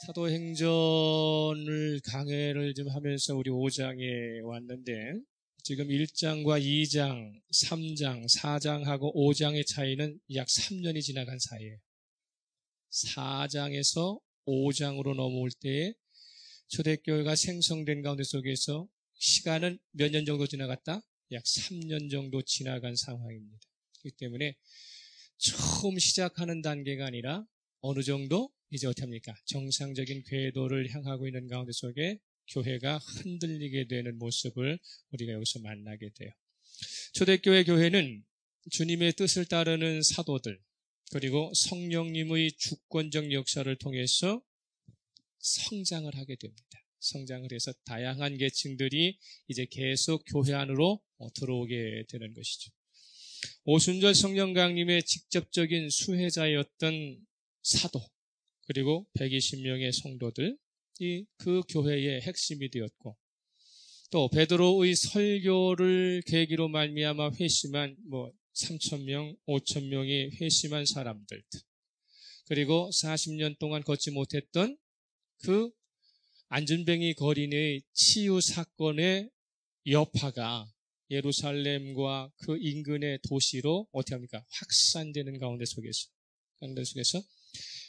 사도행전을 강해를 좀 하면서 우리 5장에 왔는데 지금 1장과 2장, 3장, 4장하고 5장의 차이는 약 3년이 지나간 사이에요. 4장에서 5장으로 넘어올 때에 초대교회가 생성된 가운데 속에서 시간은 몇 년 정도 지나갔다? 약 3년 정도 지나간 상황입니다. 그렇기 때문에 처음 시작하는 단계가 아니라 어느 정도 이제 어떻게 합니까? 정상적인 궤도를 향하고 있는 가운데 속에 교회가 흔들리게 되는 모습을 우리가 여기서 만나게 돼요. 초대교회 교회는 주님의 뜻을 따르는 사도들 그리고 성령님의 주권적 역사를 통해서 성장을 하게 됩니다. 성장을 해서 다양한 계층들이 이제 계속 교회 안으로 들어오게 되는 것이죠. 오순절 성령 강림의 직접적인 수혜자였던 사도 그리고 120명의 성도들이 그 교회의 핵심이 되었고 또 베드로의 설교를 계기로 말미암아 회심한 3,000명, 5,000명이 회심한 사람들 그리고 40년 동안 걷지 못했던 그 안전뱅이 거린의 치유 사건의 여파가 예루살렘과 그 인근의 도시로 어떻게 합니까? 확산되는 가운데 속에서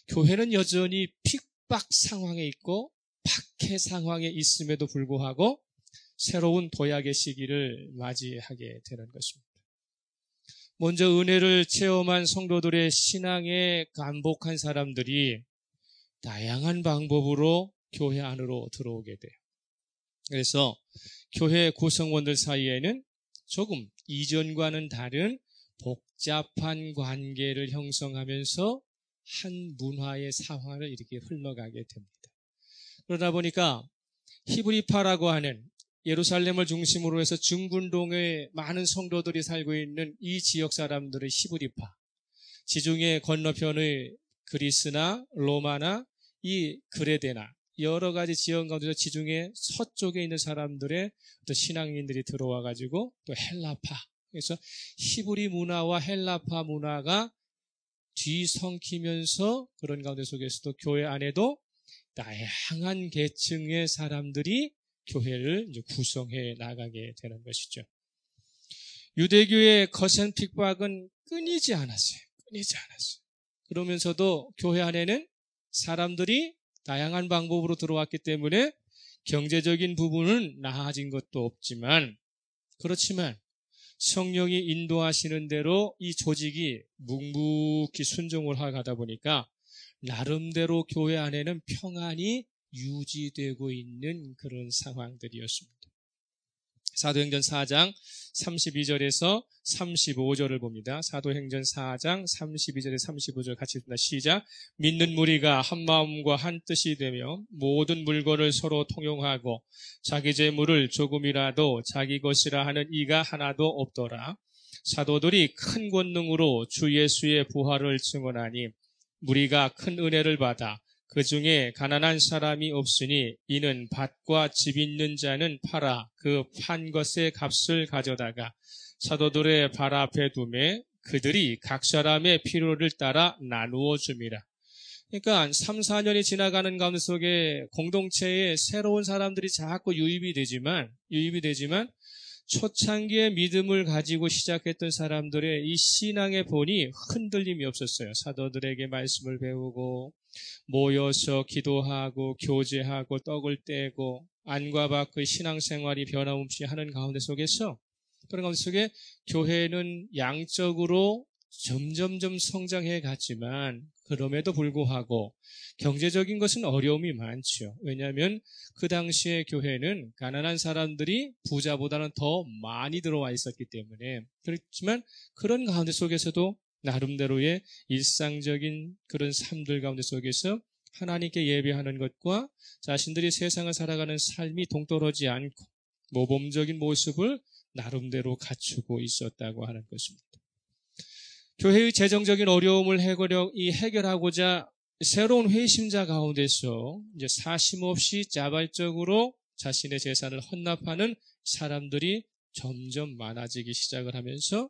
교회는 여전히 핍박 상황에 있고 박해 상황에 있음에도 불구하고 새로운 도약의 시기를 맞이하게 되는 것입니다. 먼저 은혜를 체험한 성도들의 신앙에 감복한 사람들이 다양한 방법으로 교회 안으로 들어오게 돼요. 그래서 교회 구성원들 사이에는 조금 이전과는 다른 복잡한 관계를 형성하면서 한 문화의 사화를 이렇게 흘러가게 됩니다. 그러다 보니까 히브리파라고 하는 예루살렘을 중심으로 해서 중군동에 많은 성도들이 살고 있는 이 지역 사람들의 히브리파, 지중해 건너편의 그리스나 로마나 이 그레데나 여러 가지 지역 가운데서 지중해 서쪽에 있는 사람들의 또 신앙인들이 들어와 가지고 또 헬라파, 그래서 히브리 문화와 헬라파 문화가 뒤섞이면서 그런 가운데 속에서도 교회 안에도 다양한 계층의 사람들이 교회를 이제 구성해 나가게 되는 것이죠. 유대교의 거센 핍박은 끊이지 않았어요. 그러면서도 교회 안에는 사람들이 다양한 방법으로 들어왔기 때문에 경제적인 부분은 나아진 것도 없지만 그렇지만 성령이 인도하시는 대로 이 조직이 묵묵히 순종을 하다 보니까 나름대로 교회 안에는 평안이 유지되고 있는 그런 상황들이었습니다. 사도행전 4장 32절에서 35절을 봅니다. 사도행전 4장 32절에서 35절 같이 읽습니다. 시작. 믿는 무리가 한 마음과 한 뜻이 되며 모든 물건을 서로 통용하고 자기 재물을 조금이라도 자기 것이라 하는 이가 하나도 없더라. 사도들이 큰 권능으로 주 예수의 부활을 증언하니 무리가 큰 은혜를 받아 그 중에 가난한 사람이 없으니 이는 밭과 집 있는 자는 팔아 그 판 것의 값을 가져다가 사도들의 발 앞에 두매 그들이 각 사람의 필요를 따라 나누어 줍니다. 그러니까 3, 4년이 지나가는 가운데 속에 공동체에 새로운 사람들이 자꾸 유입이 되지만 초창기의 믿음을 가지고 시작했던 사람들의 이 신앙의 본이 흔들림이 없었어요. 사도들에게 말씀을 배우고 모여서 기도하고 교제하고 떡을 떼고 안과 밖의 신앙생활이 변함없이 하는 가운데 속에서 그런 가운데 속에 교회는 양적으로 점점점 성장해 갔지만 그럼에도 불구하고 경제적인 것은 어려움이 많죠. 왜냐하면 그 당시에 교회는 가난한 사람들이 부자보다는 더 많이 들어와 있었기 때문에 그렇지만 그런 가운데 속에서도 나름대로의 일상적인 그런 삶들 가운데 속에서 하나님께 예배하는 것과 자신들이 세상을 살아가는 삶이 동떨어지지 않고 모범적인 모습을 나름대로 갖추고 있었다고 하는 것입니다. 교회의 재정적인 어려움을 해결하고자 새로운 회심자 가운데서 이제 사심없이 자발적으로 자신의 재산을 헌납하는 사람들이 점점 많아지기 시작을 하면서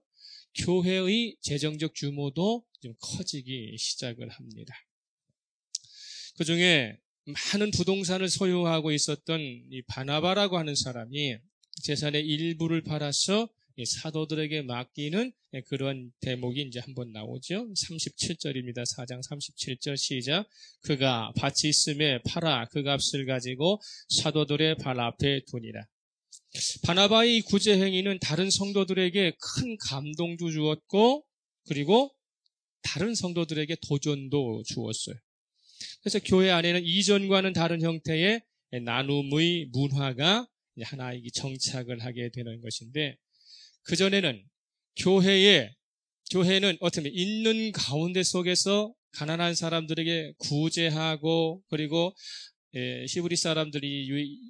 교회의 재정적 규모도 좀 커지기 시작을 합니다. 그 중에 많은 부동산을 소유하고 있었던 이 바나바라고 하는 사람이 재산의 일부를 팔아서 이 사도들에게 맡기는 그런 대목이 이제 한번 나오죠. 37절입니다. 4장 37절 시작. 그가 밭이 있음에 팔아 그 값을 가지고 사도들의 발 앞에 두니라. 바나바의 이 구제 행위는 다른 성도들에게 큰 감동도 주었고 그리고 다른 성도들에게 도전도 주었어요. 그래서 교회 안에는 이전과는 다른 형태의 나눔의 문화가 하나 정착을 하게 되는 것인데, 그전에는 교회는 어떻게 보면 있는 가운데 속에서 가난한 사람들에게 구제하고, 그리고 히브리 사람들이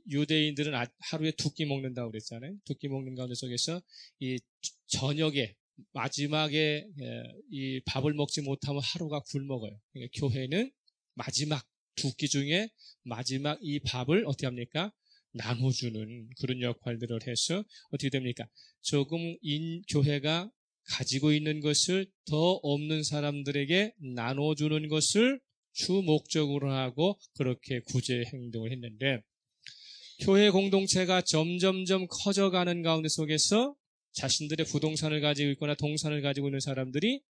유대인들은 하루에 2끼 먹는다고 그랬잖아요. 2끼 먹는 가운데 속에서 이 저녁에 마지막에 이 밥을 먹지 못하면 하루가 굶어가요. 그러니까 교회는 마지막 2끼 중에 마지막 이 밥을 어떻게 합니까? 나눠주는 그런 역할들을 해서 어떻게 됩니까? 조금 교회가 가지고 있는 것을 더 없는 사람들에게 나눠주는 것을 주 목적으로 하고 그렇게 구제 행동을 했는데, 교회 공동체가 점점점 커져가는 가운데 속에서 자신들의 부동산을 가지고 있거나 동산을 가지고 있는 사람들이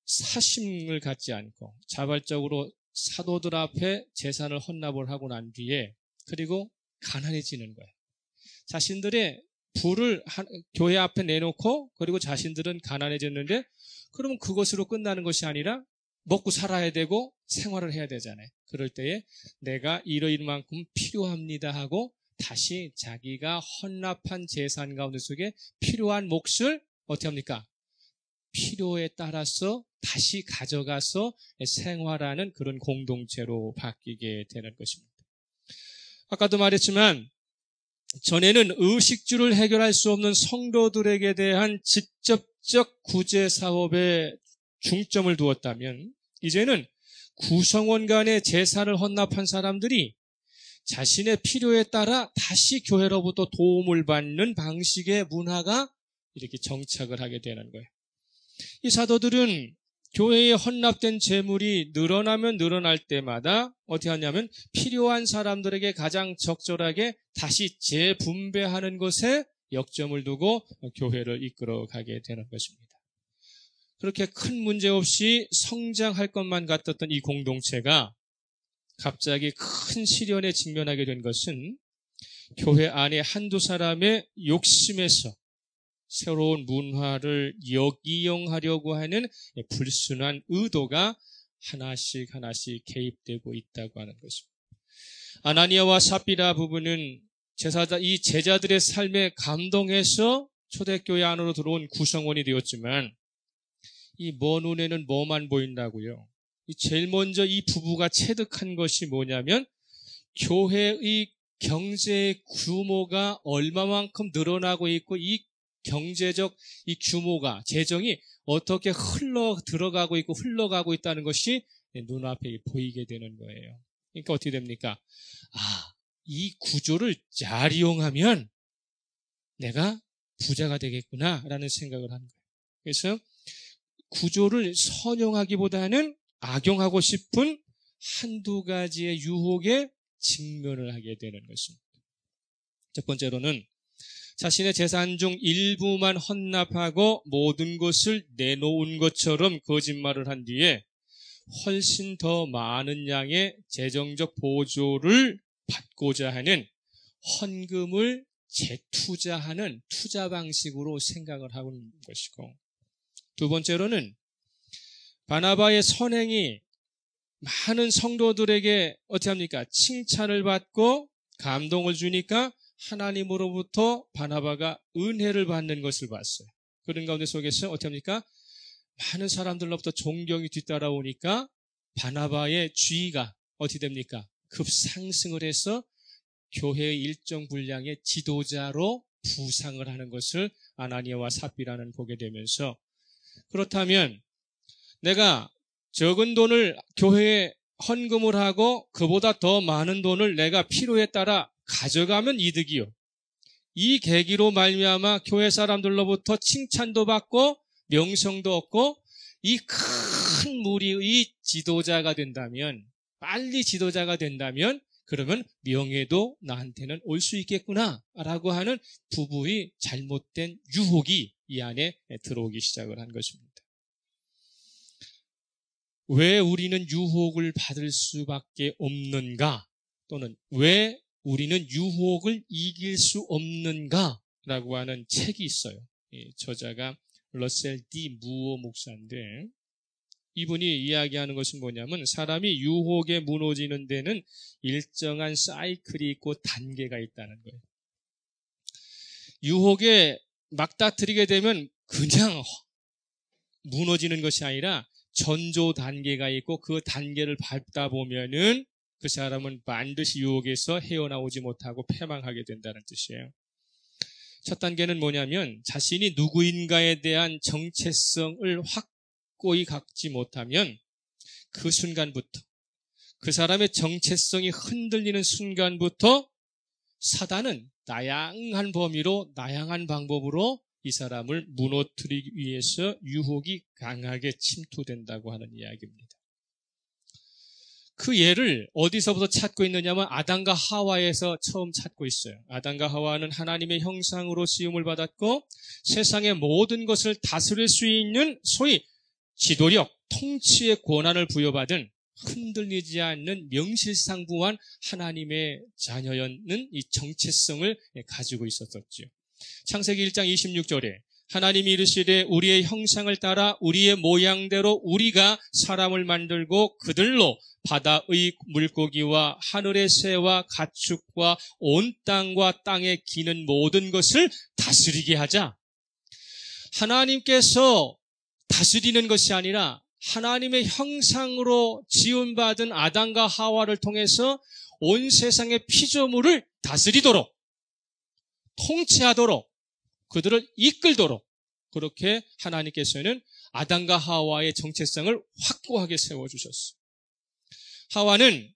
사심을 갖지 않고 자발적으로 사도들 앞에 재산을 헌납을 하고 난 뒤에 그리고 가난해지는 거예요. 자신들의 부를 교회 앞에 내놓고 그리고 자신들은 가난해졌는데, 그러면 그것으로 끝나는 것이 아니라 먹고 살아야 되고 생활을 해야 되잖아요. 그럴 때에 내가 이러이만큼 필요합니다 하고 다시 자기가 헌납한 재산 가운데 속에 필요한 몫을 어떻게 합니까? 필요에 따라서 다시 가져가서 생활하는 그런 공동체로 바뀌게 되는 것입니다. 아까도 말했지만 전에는 의식주를 해결할 수 없는 성도들에게 대한 직접적 구제 사업에 중점을 두었다면, 이제는 구성원 간의 재산을 헌납한 사람들이 자신의 필요에 따라 다시 교회로부터 도움을 받는 방식의 문화가 이렇게 정착을 하게 되는 거예요. 이 사도들은 교회에 헌납된 재물이 늘어나면 늘어날 때마다 어떻게 하냐면 필요한 사람들에게 가장 적절하게 다시 재분배하는 것에 역점을 두고 교회를 이끌어가게 되는 것입니다. 그렇게 큰 문제 없이 성장할 것만 같았던 이 공동체가 갑자기 큰 시련에 직면하게 된 것은 교회 안에 한두 사람의 욕심에서 새로운 문화를 역이용하려고 하는 불순한 의도가 하나씩 개입되고 있다고 하는 것입니다. 아나니아와 삽비라 부부는 이 제자들의 삶에 감동해서 초대교회 안으로 들어온 구성원이 되었지만, 이 먼 눈에는 뭐만 보인다고요? 제일 먼저 이 부부가 체득한 것이 뭐냐면, 교회의 경제의 규모가 얼마만큼 늘어나고 있고 이 경제적 이 규모가, 재정이 어떻게 들어가고 있고 흘러가고 있다는 것이 눈앞에 보이게 되는 거예요. 그러니까 어떻게 됩니까? 이 구조를 잘 이용하면 내가 부자가 되겠구나라는 생각을 하는 거예요. 그래서 구조를 선용하기보다는 악용하고 싶은 한두 가지의 유혹에 직면을 하게 되는 것입니다. 첫 번째로는 자신의 재산 중 일부만 헌납하고 모든 것을 내놓은 것처럼 거짓말을 한 뒤에 훨씬 더 많은 양의 재정적 보조를 받고자 하는 헌금을 재투자하는 투자 방식으로 생각을 하는 것이고, 두 번째로는 바나바의 선행이 많은 성도들에게 어떻게 합니까? 칭찬을 받고 감동을 주니까 하나님으로부터 바나바가 은혜를 받는 것을 봤어요. 그런 가운데 속에서 어떻게 합니까? 많은 사람들로부터 존경이 뒤따라오니까 바나바의 지위가 어떻게 됩니까? 급상승을 해서 교회의 일정 분량의 지도자로 부상을 하는 것을 아나니아와 삽비라는 보게 되면서, 그렇다면 내가 적은 돈을 교회에 헌금을 하고 그보다 더 많은 돈을 내가 필요에 따라 가져가면 이득이요, 이 계기로 말미암아 교회 사람들로부터 칭찬도 받고 명성도 얻고 이 큰 무리의 지도자가 된다면 빨리 지도자가 된다면 그러면 명예도 나한테는 올 수 있겠구나라고 하는 부부의 잘못된 유혹이 이 안에 들어오기 시작을 한 것입니다. 왜 우리는 유혹을 받을 수밖에 없는가? 또는 왜 우리는 유혹을 이길 수 없는가? 라고 하는 책이 있어요. 저자가 러셀 D. 무어 목사인데 이분이 이야기하는 것은 뭐냐면 사람이 유혹에 무너지는 데는 일정한 사이클이 있고 단계가 있다는 거예요. 유혹에 막다트리게 되면 그냥 무너지는 것이 아니라 전조 단계가 있고 그 단계를 밟다 보면은 그 사람은 반드시 유혹에서 헤어나오지 못하고 패망하게 된다는 뜻이에요. 첫 단계는 뭐냐면 자신이 누구인가에 대한 정체성을 확고히 갖지 못하면 그 순간부터 그 사람의 정체성이 흔들리는 순간부터 사단은 다양한 범위로 다양한 방법으로 이 사람을 무너뜨리기 위해서 유혹이 강하게 침투된다고 하는 이야기입니다. 그 예를 어디서부터 찾고 있느냐면 아담과 하와에서 처음 찾고 있어요. 아담과 하와는 하나님의 형상으로 지음을 받았고 세상의 모든 것을 다스릴 수 있는 소위 지도력, 통치의 권한을 부여받은 흔들리지 않는 명실상부한 하나님의 자녀였는 이 정체성을 가지고 있었었죠. 창세기 1장 26절에 하나님이 이르시되 우리의 형상을 따라 우리의 모양대로 우리가 사람을 만들고 그들로 바다의 물고기와 하늘의 새와 가축과 온 땅과 땅에 기는 모든 것을 다스리게 하자. 하나님께서 다스리는 것이 아니라 하나님의 형상으로 지음받은 아담과 하와를 통해서 온 세상의 피조물을 다스리도록, 통치하도록, 그들을 이끌도록 그렇게 하나님께서는 아담과 하와의 정체성을 확고하게 세워주셨어요. 하와는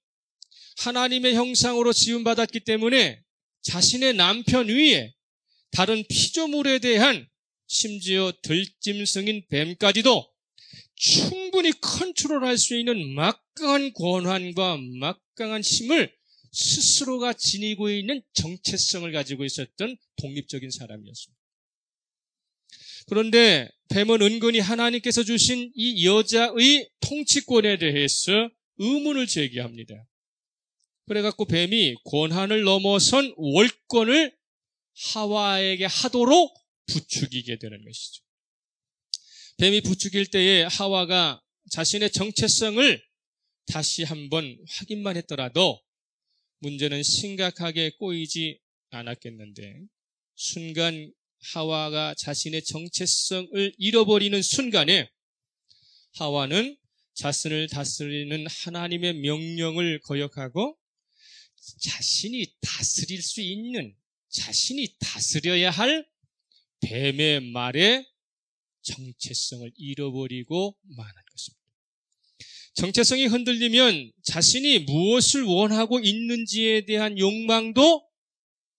하나님의 형상으로 지음받았기 때문에 자신의 남편 위에 다른 피조물에 대한 심지어 들짐승인 뱀까지도 충분히 컨트롤할 수 있는 막강한 권한과 막강한 힘을 스스로가 지니고 있는 정체성을 가지고 있었던 독립적인 사람이었습니다. 그런데 뱀은 은근히 하나님께서 주신 이 여자의 통치권에 대해서 의문을 제기합니다. 그래갖고 뱀이 권한을 넘어선 월권을 하와에게 하도록 부추기게 되는 것이죠. 뱀이 부추길 때에 하와가 자신의 정체성을 다시 한번 확인만 했더라도 문제는 심각하게 꼬이지 않았겠는데 순간 하와가 자신의 정체성을 잃어버리는 순간에 하와는 자신을 다스리는 하나님의 명령을 거역하고 자신이 다스릴 수 있는, 자신이 다스려야 할 뱀의 말에 정체성을 잃어버리고 마는 것입니다. 정체성이 흔들리면 자신이 무엇을 원하고 있는지에 대한 욕망도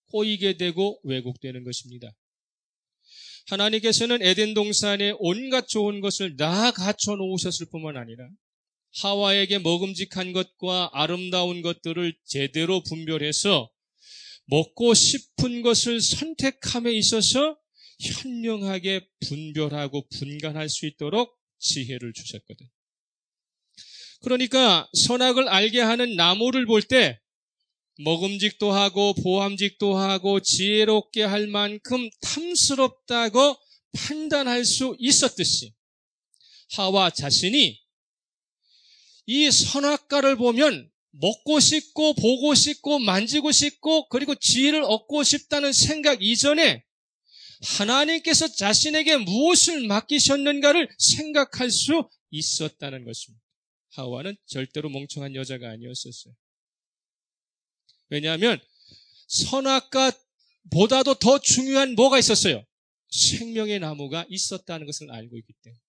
꼬이게 되고 왜곡되는 것입니다. 하나님께서는 에덴 동산에 온갖 좋은 것을 다 갖춰 놓으셨을 뿐만 아니라 하와에게 먹음직한 것과 아름다운 것들을 제대로 분별해서 먹고 싶은 것을 선택함에 있어서 현명하게 분별하고 분간할 수 있도록 지혜를 주셨거든. 그러니까 선악을 알게 하는 나무를 볼 때 먹음직도 하고 보암직도 하고 지혜롭게 할 만큼 탐스럽다고 판단할 수 있었듯이 하와 자신이 이 선악과를 보면 먹고 싶고 보고 싶고 만지고 싶고 그리고 지혜를 얻고 싶다는 생각 이전에 하나님께서 자신에게 무엇을 맡기셨는가를 생각할 수 있었다는 것입니다. 하와는 절대로 멍청한 여자가 아니었었어요. 왜냐하면 선악과보다도 더 중요한 뭐가 있었어요? 생명의 나무가 있었다는 것을 알고 있기 때문에.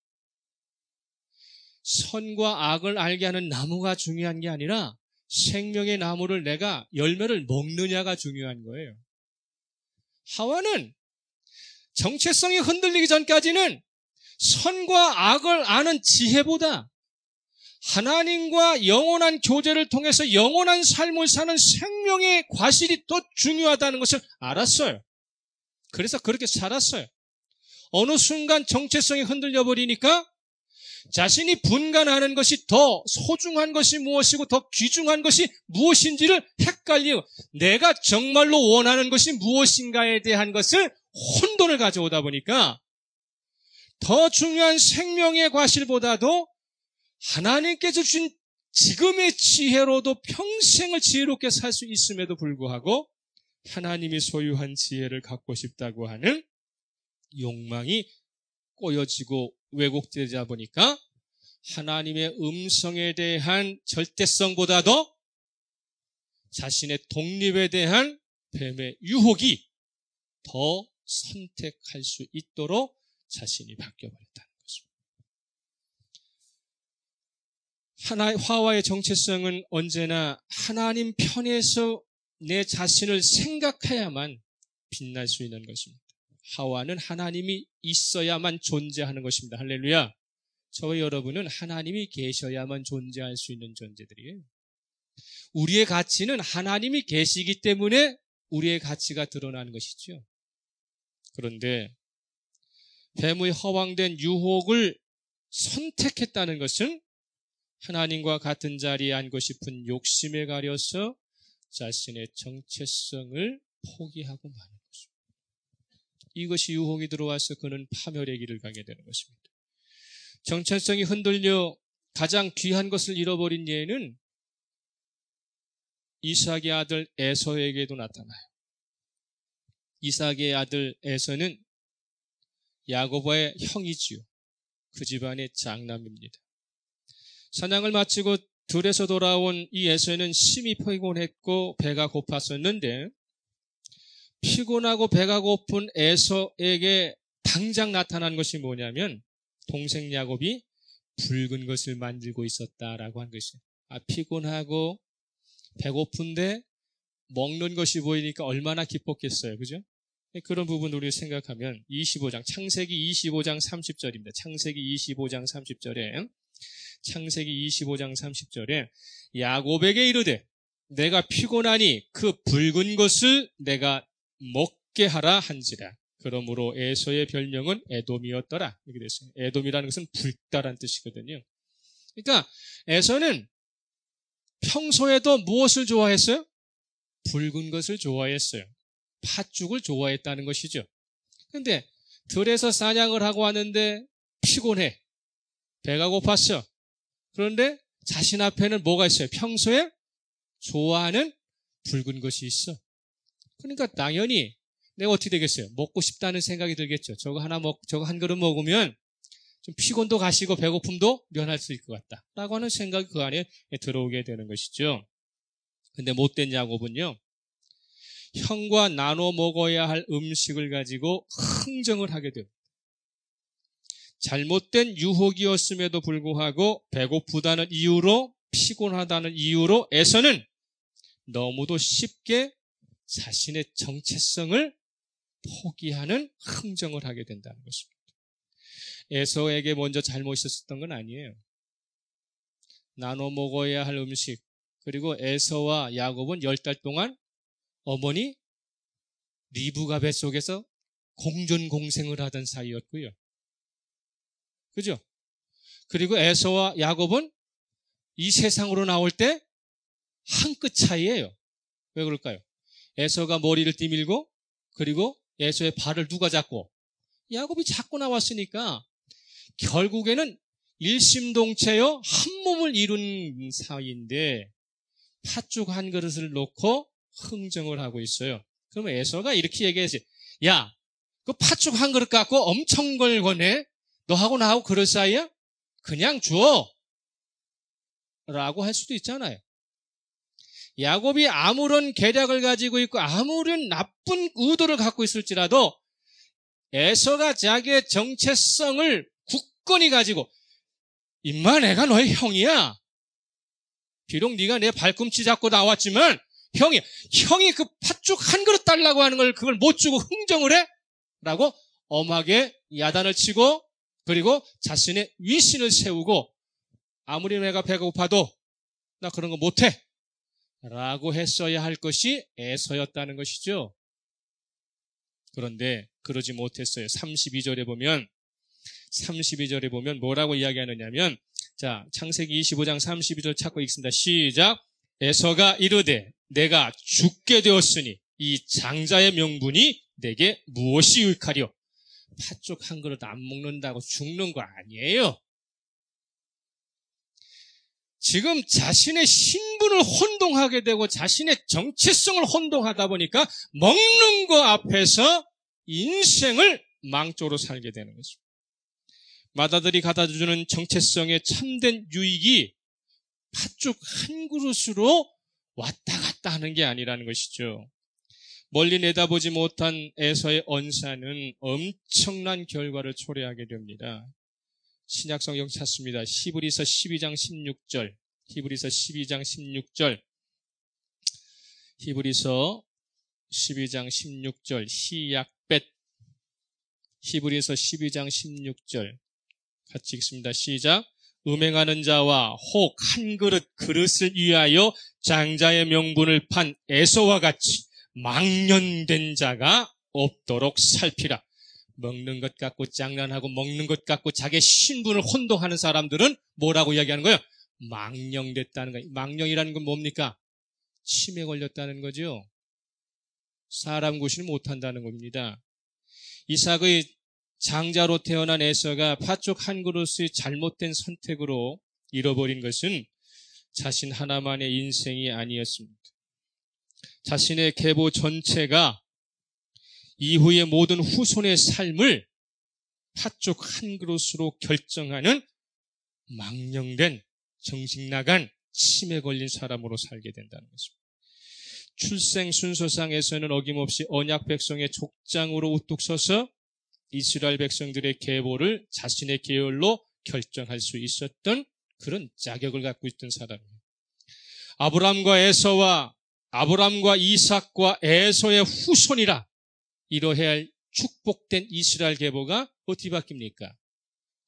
선과 악을 알게 하는 나무가 중요한 게 아니라 생명의 나무를 내가 열매를 먹느냐가 중요한 거예요. 하와는 정체성이 흔들리기 전까지는 선과 악을 아는 지혜보다 하나님과 영원한 교제를 통해서 영원한 삶을 사는 생명의 과실이 더 중요하다는 것을 알았어요. 그래서 그렇게 살았어요. 어느 순간 정체성이 흔들려 버리니까 자신이 분간하는 것이 더 소중한 것이 무엇이고 더 귀중한 것이 무엇인지를 헷갈리고 내가 정말로 원하는 것이 무엇인가에 대한 것을 혼돈을 가져오다 보니까 더 중요한 생명의 과실보다도 하나님께서 주신 지금의 지혜로도 평생을 지혜롭게 살 수 있음에도 불구하고 하나님이 소유한 지혜를 갖고 싶다고 하는 욕망이 꼬여지고 왜곡되다 보니까 하나님의 음성에 대한 절대성보다도 자신의 독립에 대한 뱀의 유혹이 더 선택할 수 있도록 자신이 바뀌어버렸다는 것입니다. 하와의 정체성은 언제나 하나님 편에서 내 자신을 생각해야만 빛날 수 있는 것입니다. 하와는 하나님이 있어야만 존재하는 것입니다. 할렐루야. 저와 여러분은 하나님이 계셔야만 존재할 수 있는 존재들이에요. 우리의 가치는 하나님이 계시기 때문에 우리의 가치가 드러나는 것이죠. 그런데 뱀의 허황된 유혹을 선택했다는 것은 하나님과 같은 자리에 앉고 싶은 욕심에 가려서 자신의 정체성을 포기하고 마는 것입니다. 이것이 유혹이 들어와서 그는 파멸의 길을 가게 되는 것입니다. 정체성이 흔들려 가장 귀한 것을 잃어버린 예는 이삭의 아들 에서에게도 나타나요. 이삭의 아들 에서는 야고보의 형이지요. 그 집안의 장남입니다. 사냥을 마치고 들에서 돌아온 이 에서는 심히 피곤했고 배가 고팠었는데 피곤하고 배가 고픈 에서에게 당장 나타난 것이 뭐냐면 동생 야곱이 붉은 것을 만들고 있었다라고 한 것이에요. 피곤하고 배고픈데 먹는 것이 보이니까 얼마나 기뻤겠어요. 그죠? 그런 부분 우리 생각하면 25장, 창세기 25장 30절입니다. 창세기 25장 30절에 야곱에게 이르되 내가 피곤하니 그 붉은 것을 내가 먹게 하라 한지라. 그러므로 에서의 별명은 에돔이었더라. 이렇게 됐어요. 에돔이라는 것은 붉다란 뜻이거든요. 그러니까 에서는 평소에도 무엇을 좋아했어요? 붉은 것을 좋아했어요. 팥죽을 좋아했다는 것이죠. 그런데 들에서 사냥을 하고 왔는데 피곤해. 배가 고팠어. 그런데 자신 앞에는 뭐가 있어요? 평소에 좋아하는 붉은 것이 있어. 그러니까 당연히 내가 어떻게 되겠어요? 먹고 싶다는 생각이 들겠죠. 저거 한 그릇 먹으면 좀 피곤도 가시고 배고픔도 면할 수 있을 것 같다. 라고 하는 생각이 그 안에 들어오게 되는 것이죠. 근데 못된 야곱은요, 형과 나눠 먹어야 할 음식을 가지고 흥정을 하게 됩니다. 잘못된 유혹이었음에도 불구하고 배고프다는 이유로, 피곤하다는 이유로 에서는 너무도 쉽게 자신의 정체성을 포기하는 흥정을 하게 된다는 것입니다. 에서에게 먼저 잘못이 있었던 건 아니에요. 나눠 먹어야 할 음식, 그리고 에서와 야곱은 10달 동안 어머니 리브가 뱃속에서 공존공생을 하던 사이였고요. 그죠? 그리고 에서와 야곱은 이 세상으로 나올 때 한 끗 차이예요. 왜 그럴까요? 에서가 머리를 뒤밀고 그리고 에서의 발을 누가 잡고? 야곱이 잡고 나왔으니까 결국에는 일심동체여 한 몸을 이룬 사이인데 팥죽 한 그릇을 놓고 흥정을 하고 있어요. 그러면 에서가 이렇게 얘기했어요. 야, 그 팥죽 한 그릇 갖고 엄청 걸 거네? 너하고 나하고 그럴 사이야? 그냥 줘! 라고 할 수도 있잖아요. 야곱이 아무런 계략을 가지고 있고 아무런 나쁜 의도를 갖고 있을지라도 에서가 자기의 정체성을 굳건히 가지고 임마 내가 너의 형이야. 비록 네가 내 발꿈치 잡고 나왔지만 형이 그 팥죽 한 그릇 달라고 하는 걸 그걸 못 주고 흥정을 해? 라고 엄하게 야단을 치고 그리고 자신의 위신을 세우고 아무리 내가 배고파도 나 그런 거 못해 라고 했어야 할 것이 에서였다는 것이죠. 그런데 그러지 못했어요. 32절에 보면 뭐라고 이야기하느냐면, 자, 창세기 25장 32절 찾고 읽습니다. 시작. 에서가 이르되 내가 죽게 되었으니 이 장자의 명분이 내게 무엇이 유익하리요? 팥죽 한 그릇 안 먹는다고 죽는 거 아니에요. 지금 자신의 신분을 혼동하게 되고 자신의 정체성을 혼동하다 보니까 먹는 거 앞에서 인생을 망조로 살게 되는 것입니다. 마다들이 갖다주는 정체성의 참된 유익이 팥죽 한 그릇으로 왔다 갔다 하는 게 아니라는 것이죠. 멀리 내다보지 못한 에서의 언사는 엄청난 결과를 초래하게 됩니다. 신약성경 찾습니다. 히브리서 12장 16절. 히브리서 12장 16절. 히브리서 12장 16절. 시약벳. 히브리서 12장 16절. 같이 읽습니다. 시작. 음행하는 자와 혹 한 그릇을 위하여 장자의 명분을 판 에서와 같이 망령된 자가 없도록 살피라. 먹는 것 갖고 장난하고 먹는 것 갖고 자기의 신분을 혼동하는 사람들은 뭐라고 이야기하는 거예요? 망령됐다는 거예요. 망령이라는 건 뭡니까? 치매 걸렸다는 거죠. 사람 구실을 못한다는 겁니다. 이삭의 장자로 태어난 에서가 팥죽 한 그릇의 잘못된 선택으로 잃어버린 것은 자신 하나만의 인생이 아니었습니다. 자신의 계보 전체가 이후의 모든 후손의 삶을 팥죽 한 그릇으로 결정하는 망령된, 정신나간, 치매 걸린 사람으로 살게 된다는 것입니다. 출생 순서상에서는 어김없이 언약 백성의 족장으로 우뚝 서서 이스라엘 백성들의 계보를 자신의 계열로 결정할 수 있었던 그런 자격을 갖고 있던 사람이에요. 아브람과 이삭과 에서의 후손이라 이러해야 할 축복된 이스라엘 계보가 어떻게 바뀝니까?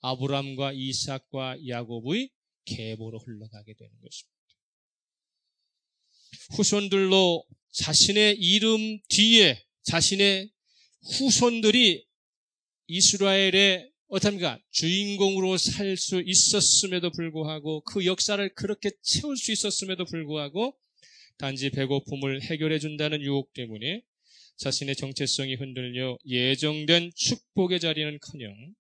아브람과 이삭과 야곱의 계보로 흘러가게 되는 것입니다. 후손들로 자신의 이름 뒤에 자신의 후손들이 이스라엘의 어떻습니까? 주인공으로 살 수 있었음에도 불구하고 그 역사를 그렇게 채울 수 있었음에도 불구하고 단지 배고픔을 해결해 준다는 유혹 때문에 자신의 정체성이 흔들려 예정된 축복의 자리는커녕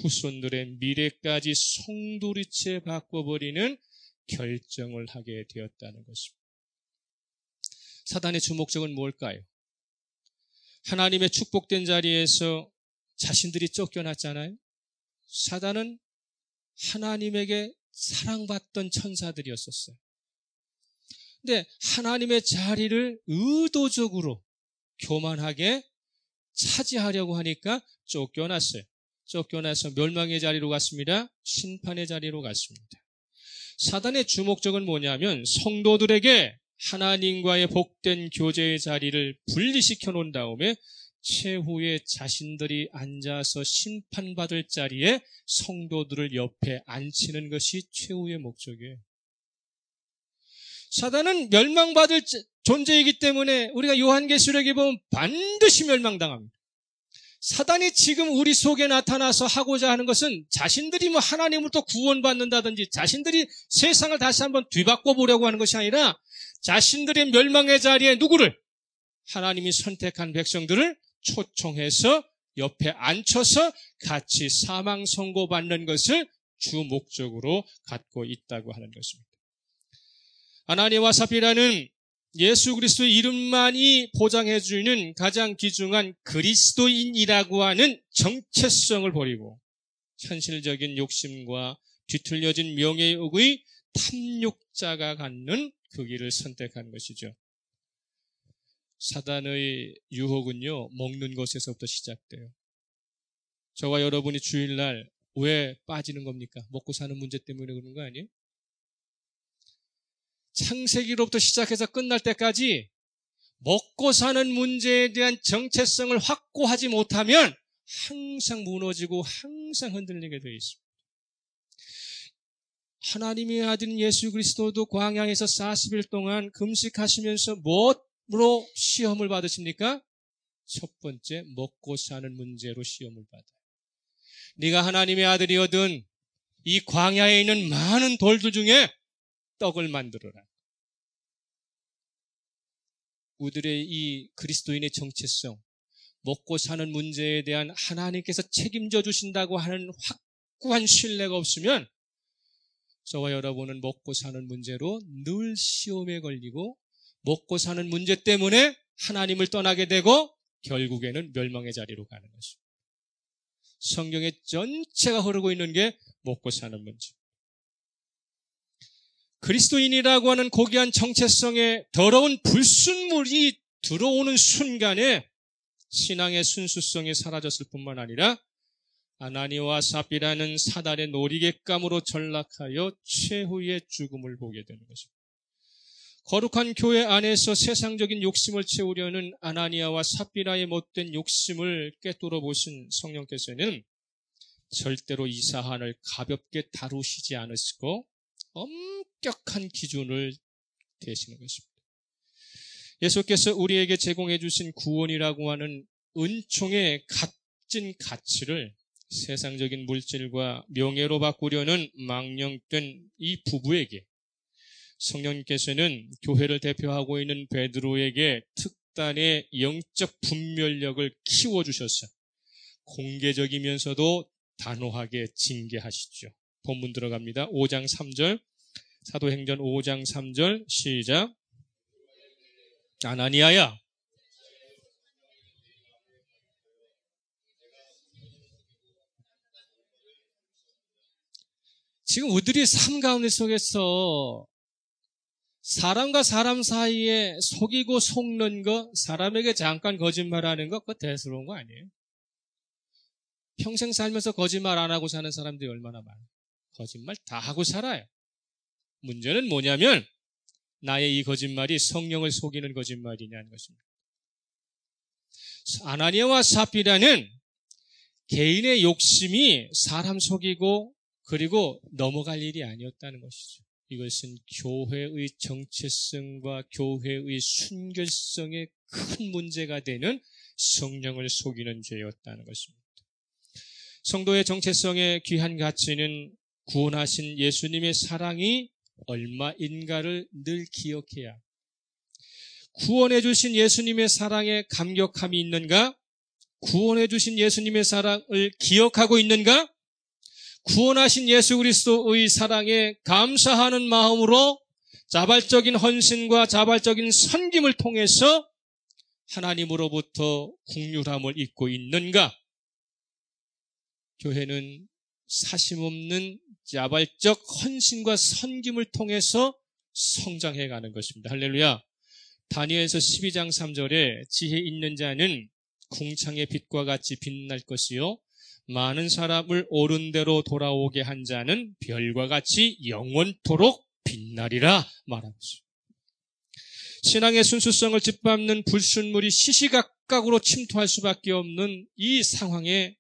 후손들의 미래까지 송두리째 바꿔버리는 결정을 하게 되었다는 것입니다. 사단의 주목적은 뭘까요? 하나님의 축복된 자리에서 자신들이 쫓겨났잖아요. 사단은 하나님에게 사랑받던 천사들이었었어요. 근데 하나님의 자리를 의도적으로 교만하게 차지하려고 하니까 쫓겨났어요. 쫓겨나서 멸망의 자리로 갔습니다. 심판의 자리로 갔습니다. 사단의 주목적은 뭐냐면 성도들에게 하나님과의 복된 교제의 자리를 분리시켜 놓은 다음에 최후에 자신들이 앉아서 심판받을 자리에 성도들을 옆에 앉히는 것이 최후의 목적이에요. 사단은 멸망받을 존재이기 때문에 우리가 요한계시록에 보면 반드시 멸망당합니다. 사단이 지금 우리 속에 나타나서 하고자 하는 것은 자신들이 하나님으로부터 구원받는다든지 자신들이 세상을 다시 한번 뒤바꿔 보려고 하는 것이 아니라 자신들의 멸망의 자리에 누구를? 하나님이 선택한 백성들을 초청해서 옆에 앉혀서 같이 사망 선고받는 것을 주 목적으로 갖고 있다고 하는 것입니다. 아나니와 사피라는 예수 그리스도의 이름만이 보장해주는 가장 귀중한 그리스도인이라고 하는 정체성을 버리고 현실적인 욕심과 뒤틀려진 명예욕의 탐욕자가 갖는 그 길을 선택한 것이죠. 사단의 유혹은요, 먹는 것에서부터 시작돼요. 저와 여러분이 주일날 왜 빠지는 겁니까? 먹고 사는 문제 때문에 그러는 거 아니에요? 창세기로부터 시작해서 끝날 때까지 먹고 사는 문제에 대한 정체성을 확고하지 못하면 항상 무너지고 항상 흔들리게 되어 있습니다. 하나님의 아들 예수 그리스도도 광야에서 40일 동안 금식하시면서 뭐로 시험을 받으십니까? 첫 번째, 먹고 사는 문제로 시험을 받아요. 네가 하나님의 아들이거든 이 광야에 있는 많은 돌들 중에 떡을 만들어라. 우리들의 이 그리스도인의 정체성, 먹고 사는 문제에 대한 하나님께서 책임져 주신다고 하는 확고한 신뢰가 없으면 저와 여러분은 먹고 사는 문제로 늘 시험에 걸리고 먹고 사는 문제 때문에 하나님을 떠나게 되고 결국에는 멸망의 자리로 가는 것입니다. 성경의 전체가 흐르고 있는 게 먹고 사는 문제. 그리스도인이라고 하는 고귀한 정체성에 더러운 불순물이 들어오는 순간에 신앙의 순수성이 사라졌을 뿐만 아니라 아나니와 삽비라는 사단의 놀이객감으로 전락하여 최후의 죽음을 보게 되는 것입니다. 거룩한 교회 안에서 세상적인 욕심을 채우려는 아나니아와 삽비라의 못된 욕심을 꿰뚫어 보신 성령께서는 절대로 이 사안을 가볍게 다루시지 않으시고 엄격한 기준을 대시는 것입니다. 예수께서 우리에게 제공해 주신 구원이라고 하는 은총의 값진 가치를 세상적인 물질과 명예로 바꾸려는 망령된 이 부부에게 성령님께서는 교회를 대표하고 있는 베드로에게 특단의 영적 분별력을 키워주셔서 공개적이면서도 단호하게 징계하시죠. 본문 들어갑니다. 5장 3절, 사도행전 5장 3절 시작. 아나니아야, 지금 우리들이 삶 가운데 속에서 사람과 사람 사이에 속이고 속는 거, 사람에게 잠깐 거짓말하는 거, 그거 대수로운 거 아니에요? 평생 살면서 거짓말 안 하고 사는 사람들이 얼마나 많아요. 거짓말 다 하고 살아요. 문제는 뭐냐면 나의 이 거짓말이 성령을 속이는 거짓말이냐는 것입니다. 아나니아와 삽비라는 개인의 욕심이 사람 속이고 그리고 넘어갈 일이 아니었다는 것이죠. 이것은 교회의 정체성과 교회의 순결성에 큰 문제가 되는 성령을 속이는 죄였다는 것입니다. 성도의 정체성의 귀한 가치는 구원하신 예수님의 사랑이 얼마인가를 늘 기억해야 합니다. 구원해 주신 예수님의 사랑에 감격함이 있는가? 구원해 주신 예수님의 사랑을 기억하고 있는가? 구원하신 예수 그리스도의 사랑에 감사하는 마음으로 자발적인 헌신과 자발적인 섬김을 통해서 하나님으로부터 긍휼함을 입고 있는가? 교회는 사심없는 자발적 헌신과 섬김을 통해서 성장해가는 것입니다. 할렐루야. 다니엘서 12장 3절에 지혜 있는 자는 궁창의 빛과 같이 빛날 것이요 많은 사람을 옳은 대로 돌아오게 한 자는 별과 같이 영원토록 빛나리라 말하고 있습니다. 신앙의 순수성을 짓밟는 불순물이 시시각각으로 침투할 수밖에 없는 이 상황에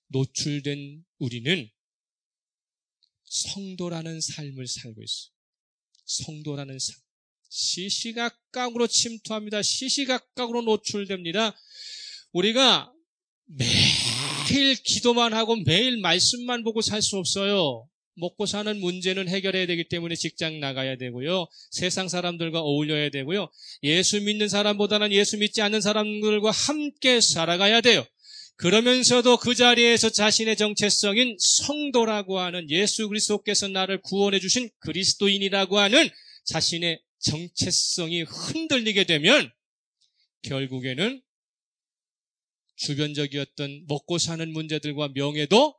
노출된 우리는 성도라는 삶을 살고 있어요. 성도라는 삶. 시시각각으로 침투합니다. 시시각각으로 노출됩니다. 우리가 매일 기도만 하고 매일 말씀만 보고 살 수 없어요. 먹고 사는 문제는 해결해야 되기 때문에 직장 나가야 되고요. 세상 사람들과 어울려야 되고요. 예수 믿는 사람보다는 예수 믿지 않는 사람들과 함께 살아가야 돼요. 그러면서도 그 자리에서 자신의 정체성인 성도라고 하는 예수 그리스도께서 나를 구원해 주신 그리스도인이라고 하는 자신의 정체성이 흔들리게 되면 결국에는 주변적이었던 먹고 사는 문제들과 명예도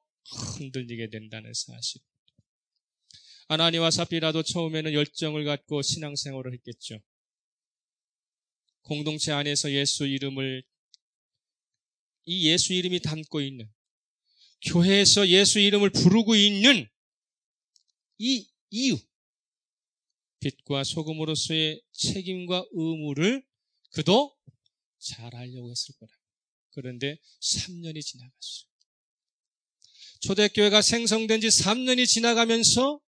흔들리게 된다는 사실. 아나니와 삽비라도 처음에는 열정을 갖고 신앙생활을 했겠죠. 공동체 안에서 예수 이름이 담고 있는, 교회에서 예수 이름을 부르고 있는 이 이유, 빛과 소금으로서의 책임과 의무를 그도 잘 알려고 했을 거라. 그런데 3년이 지나갔어요. 초대교회가 생성된 지 3년이 지나가면서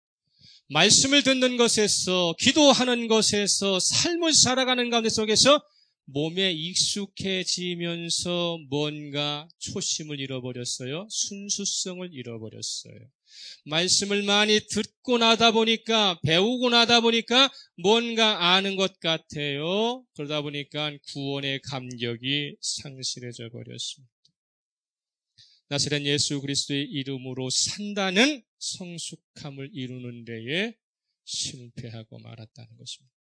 말씀을 듣는 것에서, 기도하는 것에서, 삶을 살아가는 가운데 속에서 몸에 익숙해지면서 뭔가 초심을 잃어버렸어요. 순수성을 잃어버렸어요. 말씀을 많이 듣고 나다 보니까, 배우고 나다 보니까 뭔가 아는 것 같아요. 그러다 보니까 구원의 감격이 상실해져 버렸습니다. 나사렛 예수 그리스도의 이름으로 산다는 성숙함을 이루는 데에 실패하고 말았다는 것입니다.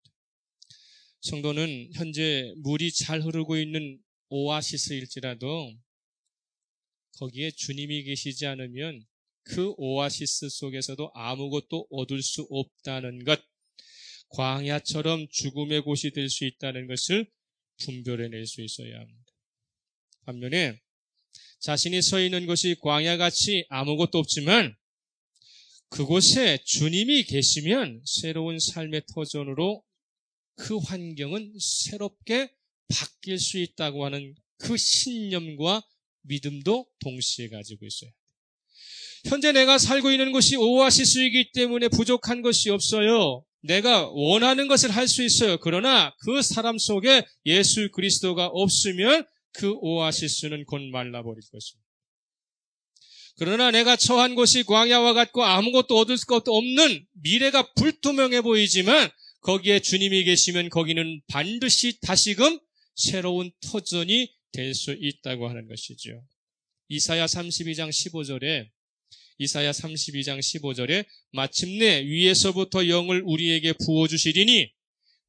성도는 현재 물이 잘 흐르고 있는 오아시스일지라도 거기에 주님이 계시지 않으면 그 오아시스 속에서도 아무것도 얻을 수 없다는 것, 광야처럼 죽음의 곳이 될 수 있다는 것을 분별해낼 수 있어야 합니다. 반면에 자신이 서 있는 것이 광야같이 아무것도 없지만 그곳에 주님이 계시면 새로운 삶의 터전으로 그 환경은 새롭게 바뀔 수 있다고 하는 그 신념과 믿음도 동시에 가지고 있어요. 현재 내가 살고 있는 곳이 오아시스이기 때문에 부족한 것이 없어요. 내가 원하는 것을 할 수 있어요. 그러나 그 사람 속에 예수 그리스도가 없으면 그 오아시스는 곧 말라버릴 것입니다. 그러나 내가 처한 곳이 광야와 같고 아무것도 얻을 것도 없는 미래가 불투명해 보이지만 거기에 주님이 계시면 거기는 반드시 다시금 새로운 터전이 될 수 있다고 하는 것이죠. 이사야 32장 15절에 마침내 위에서부터 영을 우리에게 부어주시리니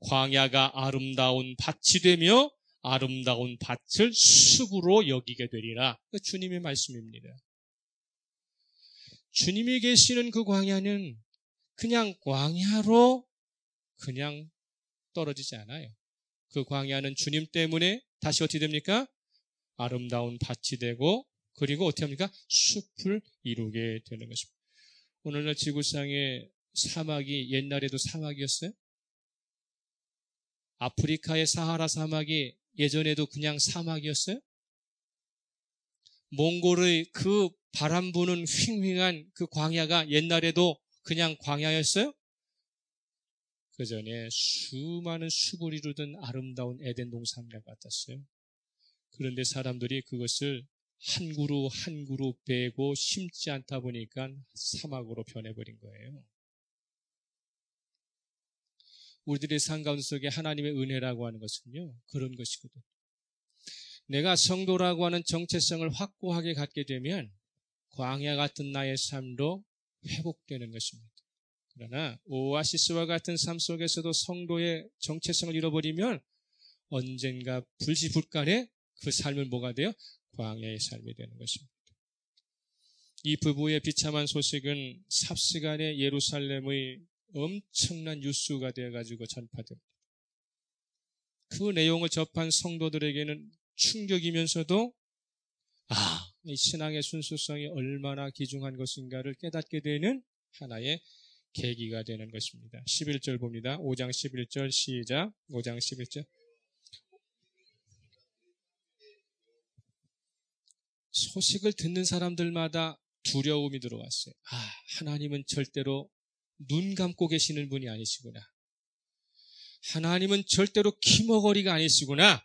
광야가 아름다운 밭이 되며 아름다운 밭을 숲으로 여기게 되리라. 그 주님의 말씀입니다. 주님이 계시는 그 광야는 그냥 광야로 그냥 떨어지지 않아요. 그 광야는 주님 때문에 다시 어떻게 됩니까? 아름다운 밭이 되고 그리고 어떻게 합니까? 숲을 이루게 되는 것입니다. 오늘날 지구상의 사막이 옛날에도 사막이었어요? 아프리카의 사하라 사막이 예전에도 그냥 사막이었어요? 몽골의 그 바람 부는 휘윙한 그 광야가 옛날에도 그냥 광야였어요? 그 전에 수많은 숲을 이루던 아름다운 에덴 동산과 같았어요. 그런데 사람들이 그것을 한 그루 한 그루 베고 심지 않다 보니까 사막으로 변해버린 거예요. 우리들의 삶 가운데 속에 하나님의 은혜라고 하는 것은요, 그런 것이거든요. 내가 성도라고 하는 정체성을 확고하게 갖게 되면 광야 같은 나의 삶도 회복되는 것입니다. 그러나 오아시스와 같은 삶 속에서도 성도의 정체성을 잃어버리면 언젠가 불시불간에 그 삶을 뭐가 돼요? 광야의 삶이 되는 것입니다. 이 부부의 비참한 소식은 삽시간에 예루살렘의 엄청난 뉴스가 되어가지고 전파됩니다. 그 내용을 접한 성도들에게는 충격이면서도 이 신앙의 순수성이 얼마나 귀중한 것인가를 깨닫게 되는 하나의 계기가 되는 것입니다. 11절 봅니다. 5장 11절 시작. 5장 11절. 소식을 듣는 사람들마다 두려움이 들어왔어요. 하나님은 절대로 눈 감고 계시는 분이 아니시구나. 하나님은 절대로 기머거리가 아니시구나.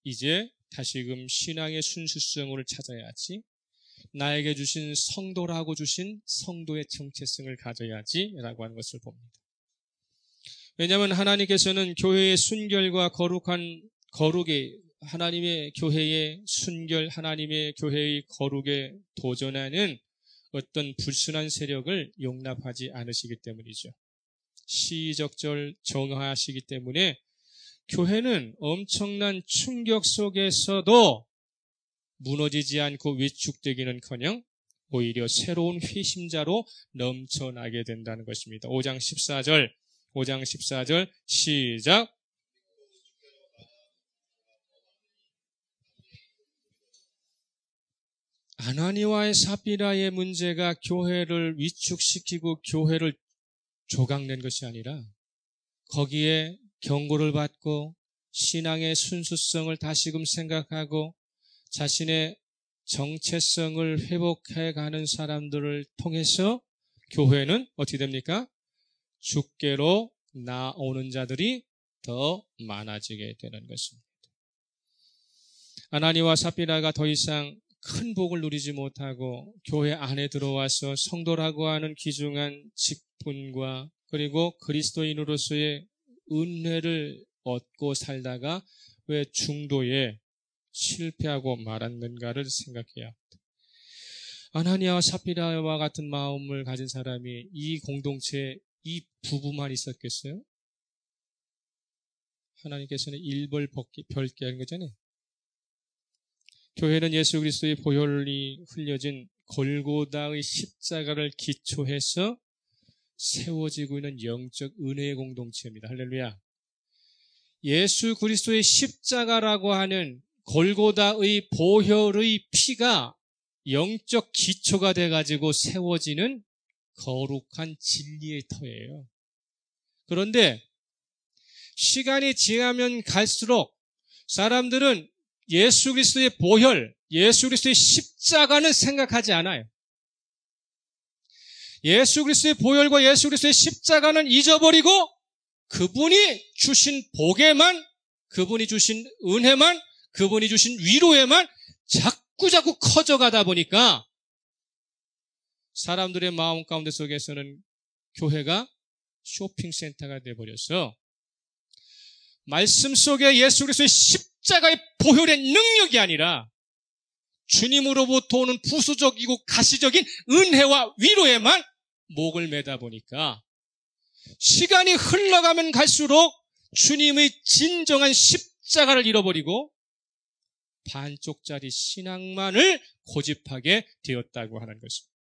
이제 다시금 신앙의 순수성을 찾아야지. 나에게 주신 성도라고 주신 성도의 정체성을 가져야지라고 하는 것을 봅니다. 왜냐하면 하나님께서는 교회의 순결과 거룩의 하나님의 교회의 순결, 하나님의 교회의 거룩에 도전하는 어떤 불순한 세력을 용납하지 않으시기 때문이죠. 시의적절 정화하시기 때문에 교회는 엄청난 충격 속에서도 무너지지 않고 위축되기는커녕 오히려 새로운 회심자로 넘쳐나게 된다는 것입니다. 5장 14절 시작. 아나니와의 삽비라의 문제가 교회를 위축시키고 교회를 조각낸 것이 아니라 거기에 경고를 받고 신앙의 순수성을 다시금 생각하고 자신의 정체성을 회복해가는 사람들을 통해서 교회는 어떻게 됩니까? 주께로 나오는 자들이 더 많아지게 되는 것입니다. 아나니와 삽비라가 더 이상 큰 복을 누리지 못하고 교회 안에 들어와서 성도라고 하는 귀중한 직분과 그리고 그리스도인으로서의 은혜를 얻고 살다가 왜 중도에 실패하고 말았는가를 생각해야 합니다. 아나니아와 삽비라와 같은 마음을 가진 사람이 이 공동체에 이 부부만 있었겠어요? 하나님께서는 일벌 별게 하는 거잖아요. 교회는 예수 그리스도의 보혈이 흘려진 골고다의 십자가를 기초해서 세워지고 있는 영적 은혜의 공동체입니다. 할렐루야. 예수 그리스도의 십자가라고 하는 골고다의 보혈의 피가 영적 기초가 돼가지고 세워지는 거룩한 진리의 터예요. 그런데 시간이 지나면 갈수록 사람들은 예수 그리스도의 보혈, 예수 그리스도의 십자가는 생각하지 않아요. 예수 그리스도의 보혈과 예수 그리스도의 십자가는 잊어버리고 그분이 주신 복에만, 그분이 주신 은혜만, 그분이 주신 위로에만 자꾸자꾸 커져가다 보니까 사람들의 마음 가운데 속에서는 교회가 쇼핑센터가 되어버려서 말씀 속에 예수 그리스도의 십자가의 보혈의 능력이 아니라 주님으로부터 오는 부수적이고 가시적인 은혜와 위로에만 목을 매다 보니까 시간이 흘러가면 갈수록 주님의 진정한 십자가를 잃어버리고 반쪽짜리 신앙만을 고집하게 되었다고 하는 것입니다.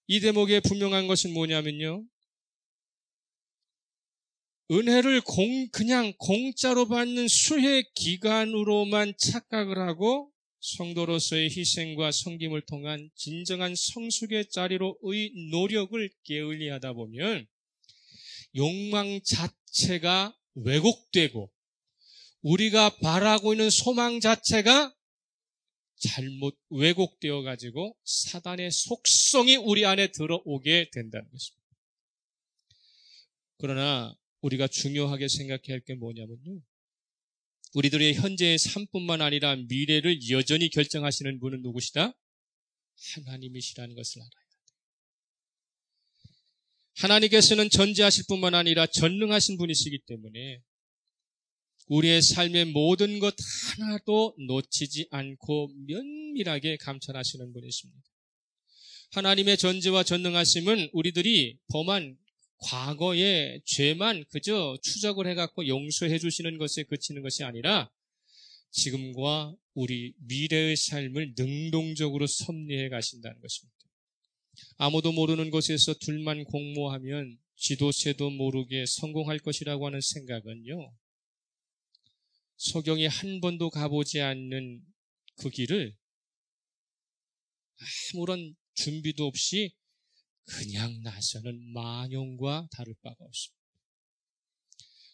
이 대목에 분명한 것은 뭐냐면요. 은혜를 그냥 공짜로 받는 수혜 기간으로만 착각을 하고 성도로서의 희생과 섬김을 통한 진정한 성숙의 자리로의 노력을 게을리하다 보면 욕망 자체가 왜곡되고 우리가 바라고 있는 소망 자체가 잘못 왜곡되어 가지고 사단의 속성이 우리 안에 들어오게 된다는 것입니다. 그러나 우리가 중요하게 생각해야 할 게 뭐냐면요. 우리들의 현재의 삶뿐만 아니라 미래를 여전히 결정하시는 분은 누구시다? 하나님이시라는 것을 알아야 돼요. 하나님께서는 전지하실 뿐만 아니라 전능하신 분이시기 때문에 우리의 삶의 모든 것 하나도 놓치지 않고 면밀하게 감찰하시는 분이십니다. 하나님의 전지와 전능하심은 우리들이 범한 과거의 죄만 그저 추적을 해갖고 용서해 주시는 것에 그치는 것이 아니라 지금과 우리 미래의 삶을 능동적으로 섭리해 가신다는 것입니다. 아무도 모르는 곳에서 둘만 공모하면 지도새도 모르게 성공할 것이라고 하는 생각은요. 소경이 한 번도 가보지 않는 그 길을 아무런 준비도 없이 그냥 나서는 망용과 다를 바가 없습니다.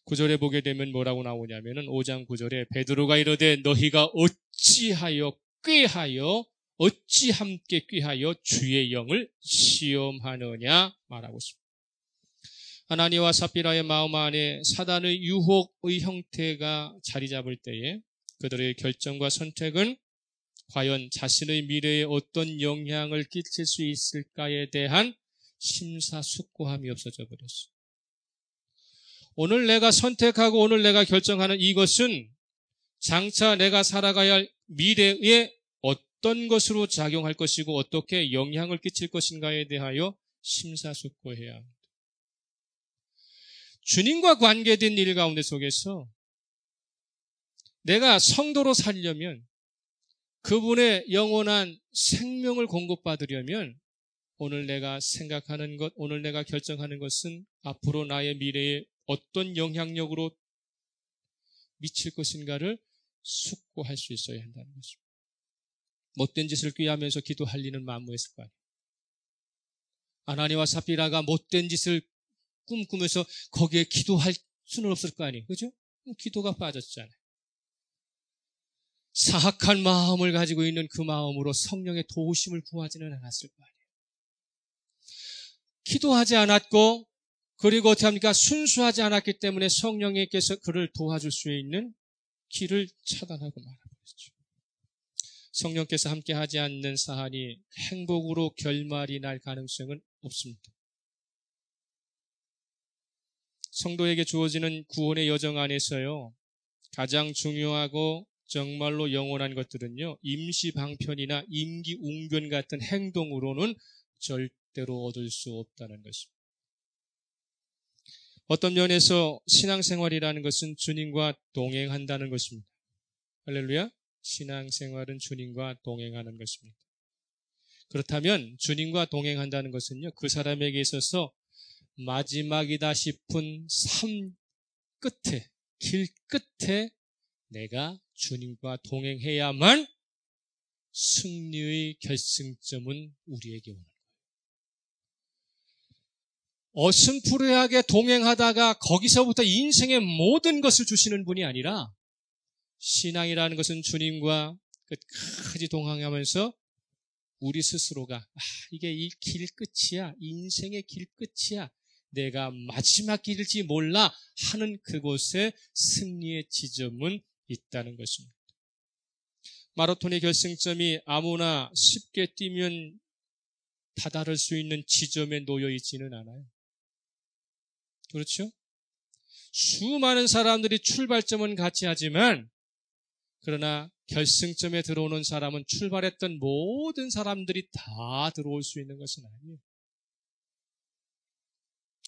9절에 보게 되면 뭐라고 나오냐면은 5장 9절에 베드로가 이르되 너희가 어찌하여 어찌 함께 꾀하여 주의 영을 시험하느냐 말하고 있습니다. 하나니와 삽비라의 마음 안에 사단의 유혹의 형태가 자리 잡을 때에 그들의 결정과 선택은 과연 자신의 미래에 어떤 영향을 끼칠 수 있을까에 대한 심사숙고함이 없어져 버렸어요. 오늘 내가 선택하고 오늘 내가 결정하는 이것은 장차 내가 살아가야 할 미래에 어떤 것으로 작용할 것이고 어떻게 영향을 끼칠 것인가에 대하여 심사숙고해야 합니다. 주님과 관계된 일 가운데 속에서 내가 성도로 살려면 그분의 영원한 생명을 공급받으려면 오늘 내가 생각하는 것, 오늘 내가 결정하는 것은 앞으로 나의 미래에 어떤 영향력으로 미칠 것인가를 숙고할 수 있어야 한다는 것입니다. 못된 짓을 꾀하면서 기도할 리는 만무했을 거 아니에요. 아나니와 삽비라가 못된 짓을 꿈꾸면서 거기에 기도할 수는 없을 거 아니에요. 그죠? 기도가 빠졌잖아요. 사악한 마음을 가지고 있는 그 마음으로 성령의 도우심을 구하지는 않았을 거 아니에요. 기도하지 않았고 그리고 어떻게 합니까? 순수하지 않았기 때문에 성령님께서 그를 도와줄 수 있는 길을 차단하고 말아버렸죠. 성령께서 함께 하지 않는 사안이 행복으로 결말이 날 가능성은 없습니다. 성도에게 주어지는 구원의 여정 안에서요, 가장 중요하고 정말로 영원한 것들은요, 임시 방편이나 임기 웅변 같은 행동으로는 절대로 얻을 수 없다는 것입니다. 어떤 면에서 신앙생활이라는 것은 주님과 동행한다는 것입니다. 할렐루야. 신앙생활은 주님과 동행하는 것입니다. 그렇다면 주님과 동행한다는 것은요, 그 사람에게 있어서 마지막이다 싶은 삶 끝에, 길 끝에 내가 주님과 동행해야만 승리의 결승점은 우리에게 오는 거예요. 어슴푸레하게 동행하다가 거기서부터 인생의 모든 것을 주시는 분이 아니라, 신앙이라는 것은 주님과 끝까지 동행하면서 우리 스스로가 이게 이 길 끝이야, 인생의 길 끝이야, 내가 마지막 길일지 몰라 하는 그곳에 승리의 지점은 있다는 것입니다. 마라톤의 결승점이 아무나 쉽게 뛰면 다다를 수 있는 지점에 놓여 있지는 않아요. 그렇죠? 수많은 사람들이 출발점은 같이 하지만, 그러나 결승점에 들어오는 사람은 출발했던 모든 사람들이 다 들어올 수 있는 것은 아니에요.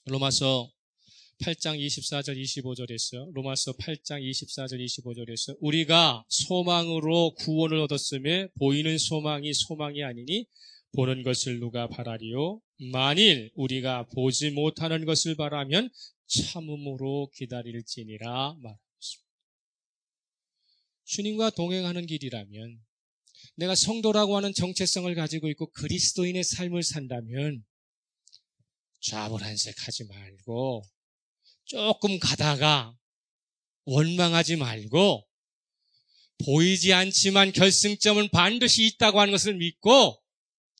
로마서 8장 24절 25절에서 로마서 8장 24절 25절에서 우리가 소망으로 구원을 얻었음에 보이는 소망이 소망이 아니니 보는 것을 누가 바라리요? 만일 우리가 보지 못하는 것을 바라면 참음으로 기다릴지니라 말합니다. 주님과 동행하는 길이라면, 내가 성도라고 하는 정체성을 가지고 있고 그리스도인의 삶을 산다면 좌불안색하지 말고 조금 가다가 원망하지 말고 보이지 않지만 결승점은 반드시 있다고 하는 것을 믿고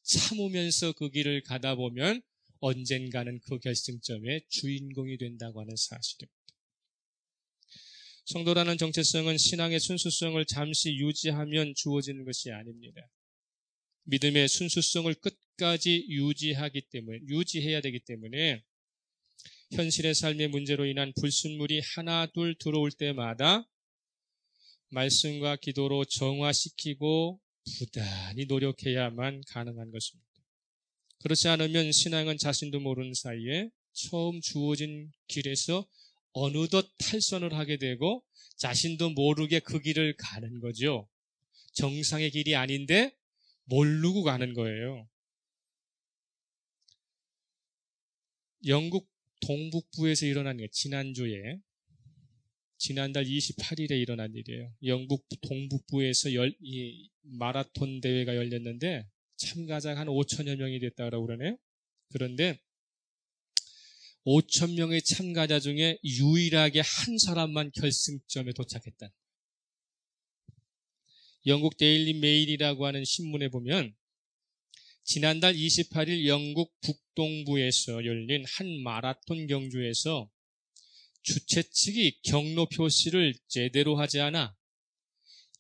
참으면서 그 길을 가다 보면 언젠가는 그 결승점의 주인공이 된다고 하는 사실입니다. 성도라는 정체성은 신앙의 순수성을 잠시 유지하면 주어지는 것이 아닙니다. 믿음의 순수성을 끝까지 유지해야 되기 때문에 현실의 삶의 문제로 인한 불순물이 하나 둘 들어올 때마다 말씀과 기도로 정화시키고 부단히 노력해야만 가능한 것입니다. 그렇지 않으면 신앙은 자신도 모르는 사이에 처음 주어진 길에서 어느덧 탈선을 하게 되고 자신도 모르게 그 길을 가는 거죠. 정상의 길이 아닌데 모르고 가는 거예요. 영국 동북부에서 일어난 게 지난달 28일에 일어난 일이에요. 영국 동북부에서 이 마라톤 대회가 열렸는데 참가자가 한 5천여 명이 됐다고 그러네요. 그런데 5천 명의 참가자 중에 유일하게 한 사람만 결승점에 도착했다. 영국 데일리 메일이라고 하는 신문에 보면 지난달 28일 영국 북동부에서 열린 한 마라톤 경주에서 주최 측이 경로 표시를 제대로 하지 않아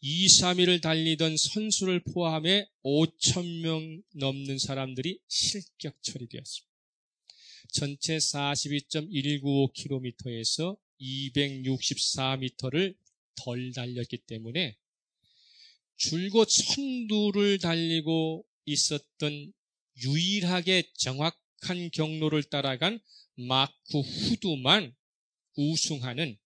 2, 3일을 달리던 선수를 포함해 5천 명 넘는 사람들이 실격 처리되었습니다. 전체 42.195km에서 264m를 덜 달렸기 때문에 줄곧 선두를 달리고 있었던 유일하게 정확한 경로를 따라간 마크 후드만 우승하는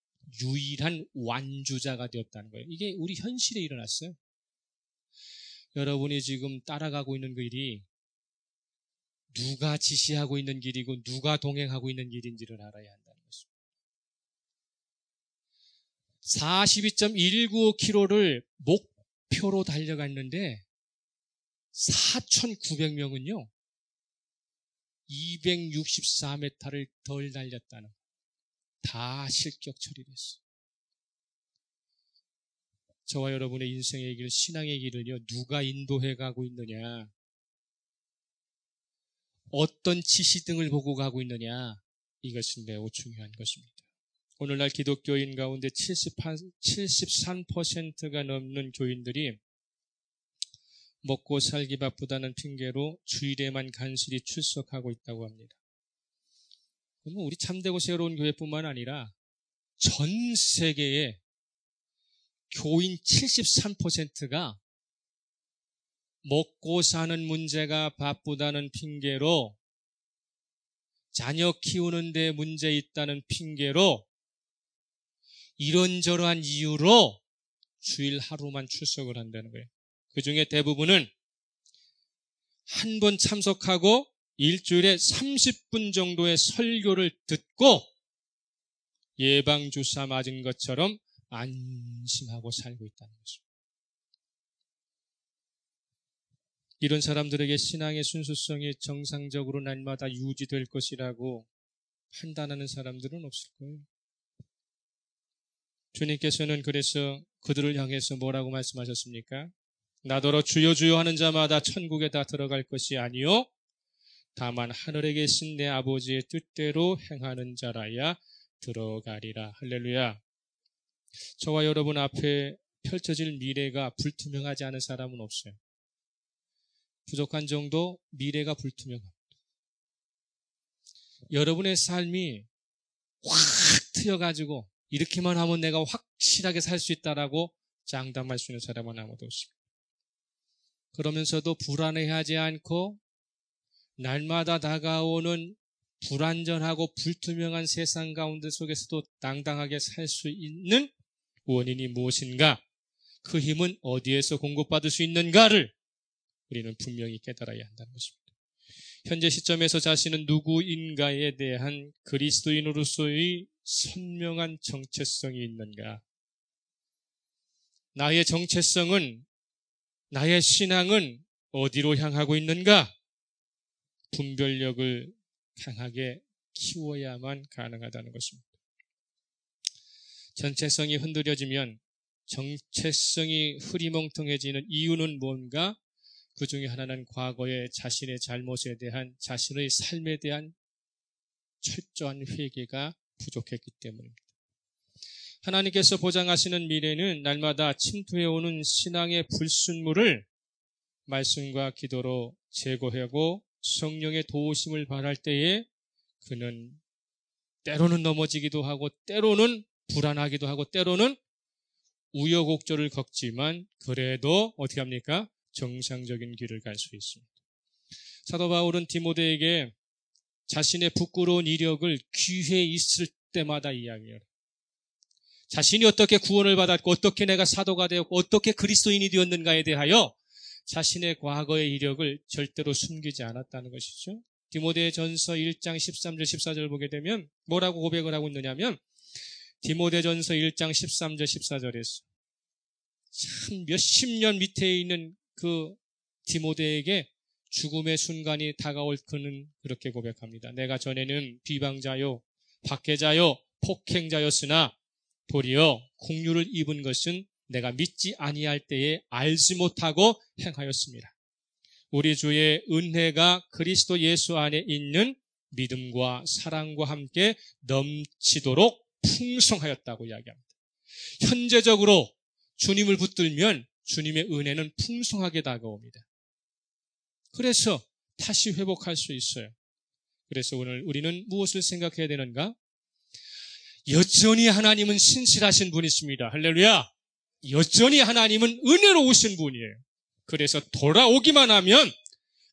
유일한 완주자가 되었다는 거예요. 이게 우리 현실에 일어났어요. 여러분이 지금 따라가고 있는 그 길이 누가 지시하고 있는 길이고 누가 동행하고 있는 길인지를 알아야 한다는 것입니다. 42.195km를 목표로 달려갔는데 4,900명은요 264m를 덜 달렸다는, 다 실격 처리됐어요. 저와 여러분의 인생의 길, 신앙의 길을요 누가 인도해 가고 있느냐, 어떤 지시 등을 보고 가고 있느냐, 이것이 매우 중요한 것입니다. 오늘날 기독교인 가운데 73%가 넘는 교인들이 먹고 살기 바쁘다는 핑계로 주일에만 간신히 출석하고 있다고 합니다. 그러면 우리 참되고 새로운 교회뿐만 아니라 전 세계의 교인 73%가 먹고 사는 문제가 바쁘다는 핑계로, 자녀 키우는 데 문제 있다는 핑계로, 이런저러한 이유로 주일 하루만 출석을 한다는 거예요. 그 중에 대부분은 한 번 참석하고 일주일에 30분 정도의 설교를 듣고 예방주사 맞은 것처럼 안심하고 살고 있다는 거죠. 이런 사람들에게 신앙의 순수성이 정상적으로 날마다 유지될 것이라고 판단하는 사람들은 없을 거예요. 주님께서는 그래서 그들을 향해서 뭐라고 말씀하셨습니까? 나더러 주여 주여 하는 자마다 천국에 다 들어갈 것이 아니요 다만 하늘에 계신 내 아버지의 뜻대로 행하는 자라야 들어가리라. 할렐루야. 저와 여러분 앞에 펼쳐질 미래가 불투명하지 않은 사람은 없어요. 부족한 정도 미래가 불투명합니다. 여러분의 삶이 확 트여가지고 이렇게만 하면 내가 확실하게 살 수 있다라고 장담할 수 있는 사람은 아무도 없습니다. 그러면서도 불안해하지 않고 날마다 다가오는 불안전하고 불투명한 세상 가운데 속에서도 당당하게 살 수 있는 원인이 무엇인가, 그 힘은 어디에서 공급받을 수 있는가를 우리는 분명히 깨달아야 한다는 것입니다. 현재 시점에서 자신은 누구인가에 대한 그리스도인으로서의 선명한 정체성이 있는가? 나의 정체성은, 나의 신앙은 어디로 향하고 있는가? 분별력을 강하게 키워야만 가능하다는 것입니다. 정체성이 흔들려지면, 정체성이 흐리멍텅해지는 이유는 뭔가? 그 중에 하나는 과거의 자신의 잘못에 대한, 자신의 삶에 대한 철저한 회개가 부족했기 때문입니다. 하나님께서 보장하시는 미래는 날마다 침투해오는 신앙의 불순물을 말씀과 기도로 제거하고 성령의 도우심을 바랄 때에 그는 때로는 넘어지기도 하고 때로는 불안하기도 하고 때로는 우여곡절을 겪지만 그래도 어떻게 합니까? 정상적인 길을 갈 수 있습니다. 사도 바울은 디모데에게 자신의 부끄러운 이력을 기회 있을 때마다 이야기해요. 자신이 어떻게 구원을 받았고 어떻게 내가 사도가 되었고 어떻게 그리스도인이 되었는가에 대하여 자신의 과거의 이력을 절대로 숨기지 않았다는 것이죠. 디모데전서 1장 13절 14절 보게 되면 뭐라고 고백을 하고 있느냐면, 디모데전서 1장 13절 14절에서 참 몇십 년 밑에 있는 그 디모데에게 죽음의 순간이 다가올 그는 그렇게 고백합니다. 내가 전에는 비방자요, 박해자요, 폭행자였으나 도리어 국류를 입은 것은 내가 믿지 아니할 때에 알지 못하고 행하였습니다. 우리 주의 은혜가 그리스도 예수 안에 있는 믿음과 사랑과 함께 넘치도록 풍성하였다고 이야기합니다. 현재적으로 주님을 붙들면 주님의 은혜는 풍성하게 다가옵니다. 그래서 다시 회복할 수 있어요. 그래서 오늘 우리는 무엇을 생각해야 되는가? 여전히 하나님은 신실하신 분이십니다. 할렐루야. 여전히 하나님은 은혜로우신 분이에요. 그래서 돌아오기만 하면,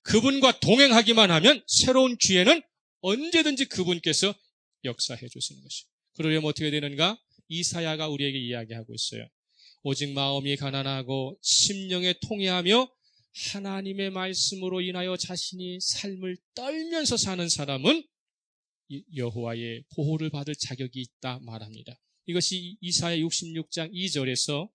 그분과 동행하기만 하면 새로운 기회는 언제든지 그분께서 역사해 주시는 것이에요. 그러려면 어떻게 되는가? 이사야가 우리에게 이야기하고 있어요. 오직 마음이 가난하고 심령에 통회하며 하나님의 말씀으로 인하여 자신이 삶을 떨면서 사는 사람은 여호와의 보호를 받을 자격이 있다 말합니다. 이것이 이사야 66장 2절에서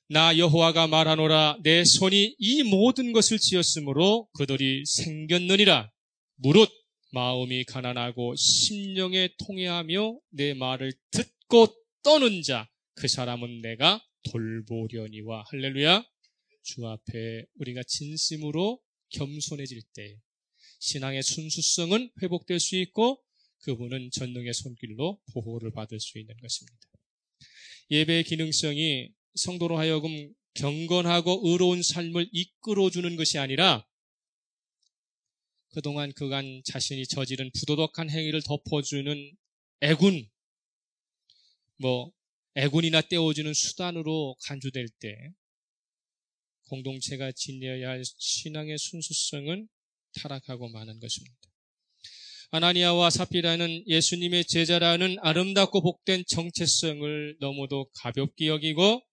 나 여호와가 말하노라 내 손이 이 모든 것을 지었으므로 그들이 생겼느니라. 무릇 마음이 가난하고 심령에 통회하며 내 말을 듣고 떠는 자 그 사람은 내가 돌보려니와. 할렐루야. 주 앞에 우리가 진심으로 겸손해질 때, 신앙의 순수성은 회복될 수 있고 그분은 전능의 손길로 보호를 받을 수 있는 것입니다. 예배의 기능성이 성도로 하여금 경건하고 의로운 삶을 이끌어주는 것이 아니라 그동안 그간 자신이 저지른 부도덕한 행위를 덮어주는 애군이나 떼어주는 수단으로 간주될 때 공동체가 지녀야 할 신앙의 순수성은 타락하고 마는 것입니다. 아나니아와 삽비라는 예수님의 제자라는 아름답고 복된 정체성을 너무도 가볍게 여기고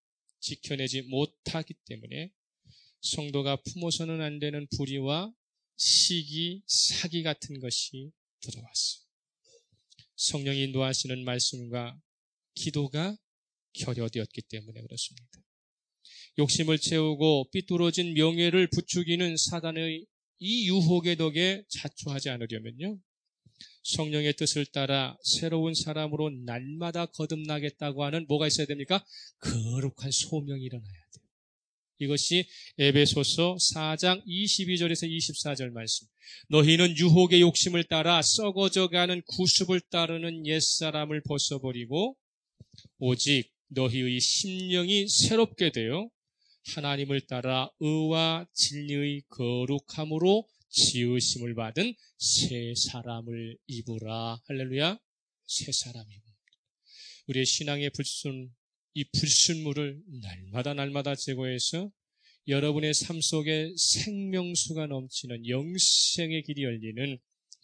지켜내지 못하기 때문에 성도가 품어서는 안 되는 불의와 시기, 사기 같은 것이 들어왔어요. 성령이 인도하시는 말씀과 기도가 결여되었기 때문에 그렇습니다. 욕심을 채우고 삐뚤어진 명예를 부추기는 사단의 이 유혹의 덕에 자초하지 않으려면요, 성령의 뜻을 따라 새로운 사람으로 날마다 거듭나겠다고 하는 뭐가 있어야 됩니까? 거룩한 소명이 일어나야 돼요. 이것이 에베소서 4장 22절에서 24절 말씀. 너희는 유혹의 욕심을 따라 썩어져가는 구습을 따르는 옛사람을 벗어버리고 오직 너희의 심령이 새롭게 되어 하나님을 따라 의와 진리의 거룩함으로 지으심을 받은 새 사람을 입으라. 할렐루야. 새 사람 입으라. 우리의 신앙의 이 불순물을 날마다 제거해서 여러분의 삶 속에 생명수가 넘치는 영생의 길이 열리는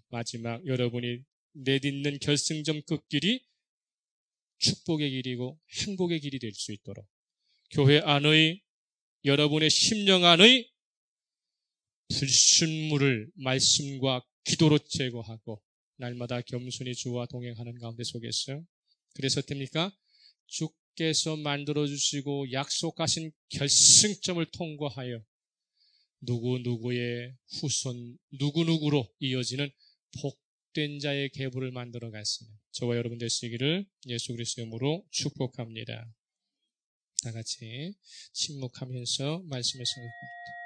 마지막 여러분이 내딛는 결승점 끝길이 축복의 길이고 행복의 길이 될 수 있도록 교회 안의 여러분의 심령 안의 불순물을 말씀과 기도로 제거하고 날마다 겸손히 주와 동행하는 가운데 속에서 그래서 됩니까? 주께서 만들어주시고 약속하신 결승점을 통과하여 누구누구의 후손 누구누구로 이어지는 복된 자의 계보를 만들어 가시는 저와 여러분 되시기를 예수 그리스도의 이름으로 축복합니다. 다 같이 침묵하면서 말씀을 생각합니다.